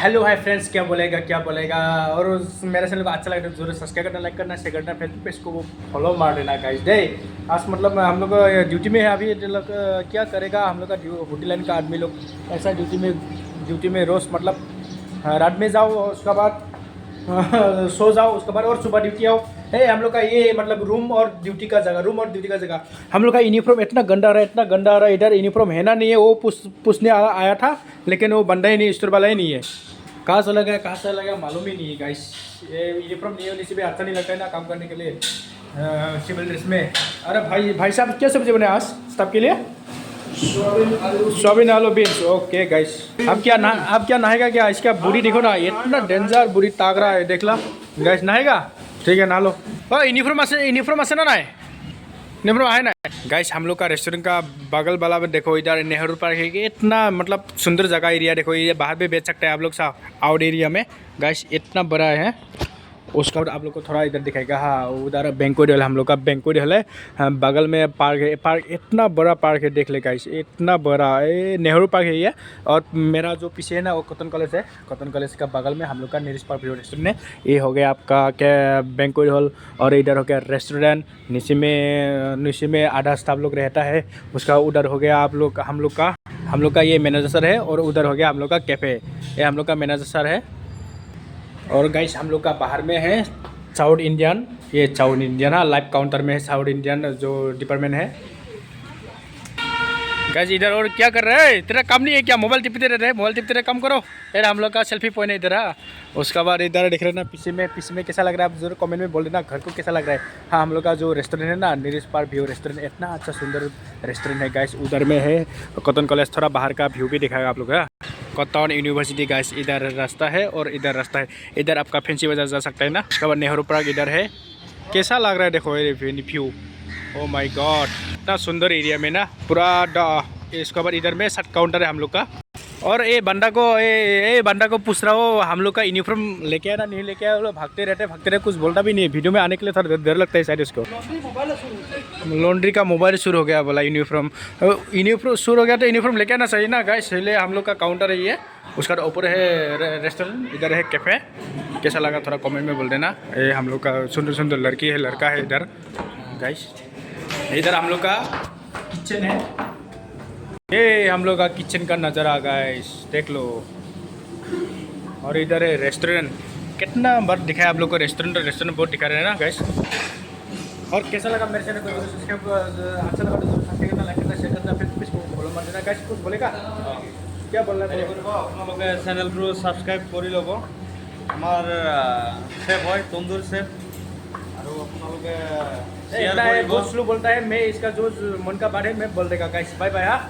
Hello hi friends, क्या बोलेगा। और मेरे चैनल को अच्छा लगे तो जरूर सब्सक्राइब करना, लाइक करना, शेयर करना, फेसबुक पेज को फॉलो मार देना गाइस। डे आज मतलब हम लोग ड्यूटी में है अभी। लोग क्या करेगा, हम लोग का होटल लाइन का आदमी लोग ऐसा ड्यूटी में रोज़ मतलब रात में जाओ, उसके बाद सो जाओ, उसके बाद और सुबह ड्यूटी आओ। है हम लोग का ये मतलब रूम और ड्यूटी का जगह हम लोग का यूनिफॉर्म इतना गंदा आ रहा है। इधर यूनिफॉर्म है ना, नहीं है, वो पूछने आया था, लेकिन वो बंदा ही नहीं, स्टोर वाला ही नहीं है। कहाँ से लगा मालूम ही नहीं है गाइस। ये यूनिफॉर्म नहीं होने से भी अच्छा नहीं लगता है ना काम करने के लिए सिविल ड्रेस में। अरे भाई साहब, क्या सब्जी बने आज सबके लिए? सोयाबीन आलू बीन्स। ओके गाइस, अब क्या नहाएगा क्या? इसका बुरी देखो ना, इतना डेंजर बुरी ताक रहा है, देख ला गाइस। नहाएगा? ठीक है, नहा लो। यूनिफॉर्म আছে ना? नहीं यूनिफॉर्म है ना गाइस। हम लोग का रेस्टोरेंट का बगल वाला में देखो, इधर नेहरू पार्क है। इतना मतलब सुंदर जगह एरिया देखो, ये बाहर भी बेच सकते हैं आप लोग सा आउट एरिया में गाइस, इतना बड़ा है। उसका बाद आप लोग को थोड़ा इधर दिखाएगा। हाँ, उधर बैंक्वेट हॉल, हम लोग का बैंक्वेट हॉल है। हाँ, बगल में पार्क है। पार्क इतना बड़ा पार्क है, देख ले गाइस, इतना बड़ा ये नेहरू पार्क है ये। और मेरा जो पीछे है ना, वो कॉटन कॉलेज है। कॉटन कॉलेज का बगल में हम लोग का नीरज पार्क रेस्टोरेंट है। ये हो गया आपका क्या बैंक्वेट हॉल, और इधर हो गया रेस्टोरेंट। नीचे में आधा स्टाफ लोग रहता है। उसका उधर हो गया हम लोग का ये मैनेजर सर है। और उधर हो गया हम लोग का कैफ़े, ये हम लोग का मैनेजर सर है। और गाइस हम लोग का बाहर में है साउथ इंडियन, ये साउथ इंडियन हाँ, लाइव काउंटर में है साउथ इंडियन जो डिपार्टमेंट है गाइस। इधर और क्या कर रहे हैं? तेरा काम नहीं है क्या? मोबाइल टिपते रहते हैं, मोबाइल टिपते रहे, काम करो। यार हम लोग का सेल्फी पॉइंट है इधर। हाँ, उसका बाद इधर देख रहे ना, पीछे में कैसा लग रहा है आप जरूर कमेंट में बोल देना, घर को कैसा लग रहा है। हाँ, हम लोग का जो रेस्टोरेंट है ना, नीरज पार्क व्यू रेस्टोरेंट, इतना अच्छा सुंदर रेस्टोरेंट है गाइस। उधर में है कॉटन कॉलेज, थोड़ा बाहर का व्यू भी दिखाएगा आप लोग। हाँ, कॉटन यूनिवर्सिटी गाइस, इधर रास्ता है और इधर रास्ता है। इधर आपका फैंसी बाजार जा सकता है ना। उसके बाद नेहरू पार्क इधर है। कैसा लग रहा है देखो ये व्यू। ओ माय गॉड, इतना सुंदर एरिया में ना पूरा। इसके बाद इधर में शर्ट काउंटर है हम लोग का। और ये बंदा को पूछ रहा हो हम लोग का यूनिफॉर्म लेके आया ना, नहीं लेके आया। वो लोग भागते रहते, कुछ बोलता भी नहीं है। वीडियो में आने के लिए थोड़ा देर लगता है शायद उसको। लॉन्ड्री का मोबाइल शुरू हो गया बोला। यूनिफॉर्म शुरू हो गया तो यूनिफॉर्म लेके आना चाहिए ना गाइस। इसलिए हम लोग का काउंटर है ये। उसका ऊपर है रेस्टोरेंट, इधर है कैफ़े। कैसा लगा थोड़ा कमेंट में बोल देना। ये हम लोग का सुंदर लड़की है, लड़का है इधर गाइस। इधर हम लोग का किचन है। ये हम लोग का किचन का नज़ारा गाइस, देख लो। और इधर है रेस्टोरेंट। कितना बार दिखाया आप लोग को रेस्टोरेंट बहुत दिखा रहे हैं ना गाइस। और कैसा लगा मेरे चैनल को सब्सक्राइब, अच्छा लगा तो सब्सक्राइब करना, लाइक करना, शेयर करना, फिर इसको फॉलो मार देना गाइस। कुछ बोलेगा? क्या बोलना है? আপোনালোকে চেনেলটো ছাবস্ক্ৰাইব কৰি ল'ব। আমাৰ চেফ হয় তন্দুৰ চেফ, আৰু আপোনালোকে শ্বেয়াৰ কৰিব। बहुत स्लो बोलता है, मैं इसका जो मन का बात है मैं बोल देगा गाइस। Bye bye. हाँ।